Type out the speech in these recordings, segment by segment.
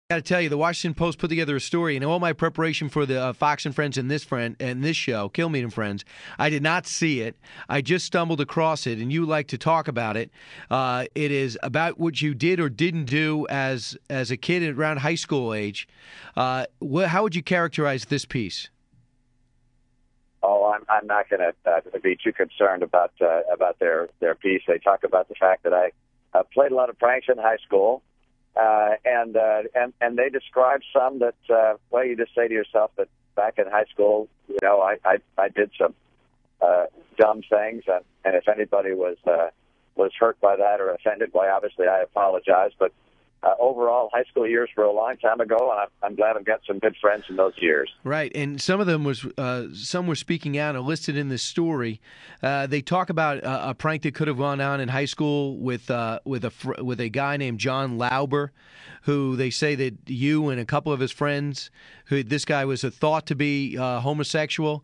Got to tell you, the Washington Post put together a story, and all my preparation for the Fox and Friends and this show, Kill Meat and Friends, I did not see it. I just stumbled across it, and you like to talk about it. It is about what you did or didn't do as a kid around high school age. How would you characterize this piece? Oh, I'm not going to be too concerned about their piece. They talk about the fact that I played a lot of pranks in high school. And they describe some that, well, you just say to yourself that back in high school, I did some dumb things, and if anybody was hurt by that or offended, well, obviously I apologize. But overall, high school years were a long time ago, and I'm glad I've got some good friends in those years. Right, and some of them some were speaking out and listed in this story. They talk about a prank that could have gone on in high school with a guy named John Lauber, who they say that you and a couple of his friends, who this guy was thought to be homosexual,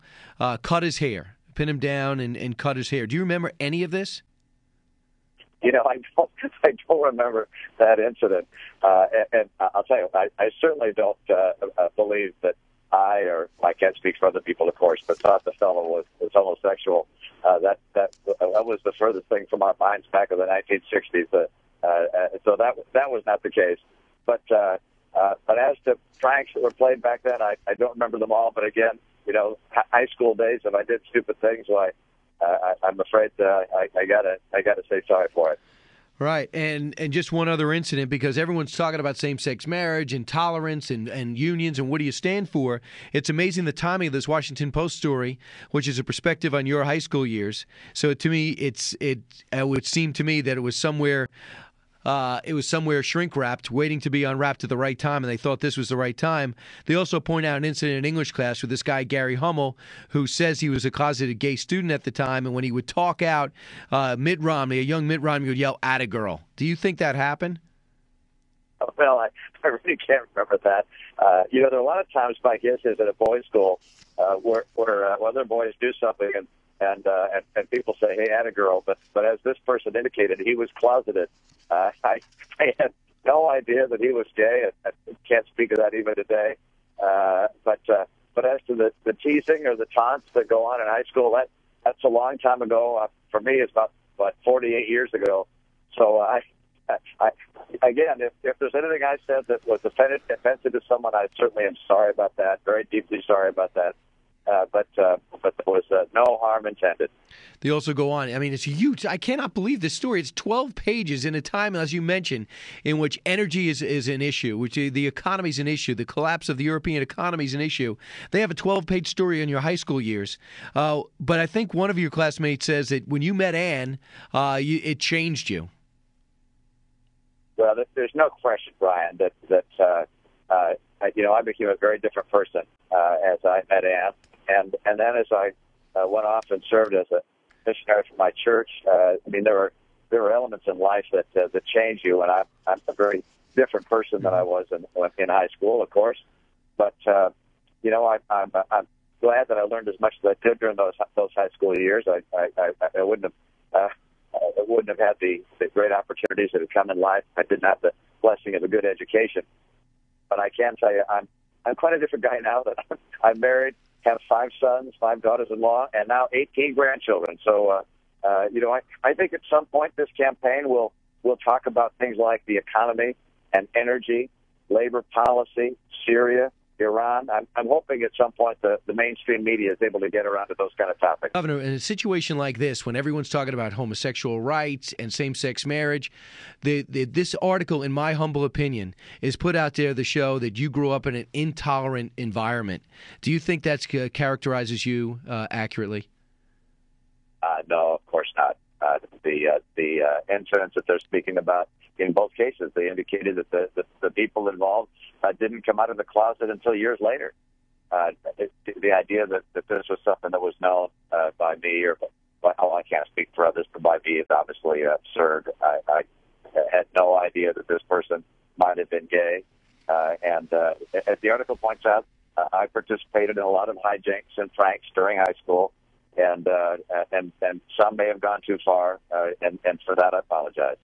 cut his hair, pinned him down, and cut his hair. Do you remember any of this? I don't remember that incident, and I'll tell you, I certainly don't believe that I can't speak for other people, of course, but thought the fellow was homosexual. That was the furthest thing from our minds back in the 1960s. So that was not the case. But as to pranks that were played back then, I don't remember them all. But again, high school days, if I did stupid things, well, I'm afraid I gotta say sorry for it. Right, and just one other incident, because everyone's talking about same-sex marriage and tolerance and unions and what do you stand for. It's amazing the timing of this Washington Post story, which is a perspective on your high school years. So to me, it would seem to me that it was somewhere shrink-wrapped, waiting to be unwrapped at the right time, and they thought this was the right time. They also point out an incident in English class with this guy, Gary Hummel, who says he was a closeted gay student at the time, and when he would talk out, Mitt Romney, a young Mitt Romney, would yell, "Atta girl." Do you think that happened? Well, I really can't remember that. There are a lot of times, my guess is at a boys' school where other boys do something and people say, "Hey, atta girl," but as this person indicated, he was closeted. I had no idea that he was gay. I can't speak of that even today. But as to the teasing or the taunts that go on in high school, that's a long time ago. For me, it's about 48 years ago. So again, if there's anything I said that was offensive to someone, I certainly am sorry about that. Very deeply sorry about that. But there was no harm intended. They also go on. I mean, it's huge. I cannot believe this story. It's 12 pages in a time, as you mentioned, in which energy is an issue, which the economy is an issue. The collapse of the European economy is an issue. They have a 12-page story on your high school years. But I think one of your classmates says that when you met Ann, it changed you. Well, there's no question, Brian, that I became a very different person as I met Ann. And then as I went off and served as a missionary for my church, there were elements in life that change you, and I'm a very different person than I was in high school, of course. But I'm glad that I learned as much as I did during those high school years. I wouldn't have had the great opportunities that have come in life. I didn't have the blessing of a good education. But I can tell you, I'm quite a different guy now. That I'm married, have 5 sons, 5 daughters-in-law, and now 18 grandchildren. So, I think at some point this campaign will talk about things like the economy and energy, labor policy, Syria, Iran. I'm hoping at some point the mainstream media is able to get around to those kind of topics. Governor, in a situation like this, when everyone's talking about homosexual rights and same-sex marriage, this article, in my humble opinion, is put out there to show that you grew up in an intolerant environment. Do you think that characterizes you accurately? No, of course not. The incidents that they're speaking about, in both cases, they indicated that the people involved didn't come out of the closet until years later. The idea that this was something that was known by me I can't speak for others, but by me is obviously absurd. I had no idea that this person might have been gay. And as the article points out, I participated in a lot of hijinks and pranks during high school, and some may have gone too far, and for that I apologize.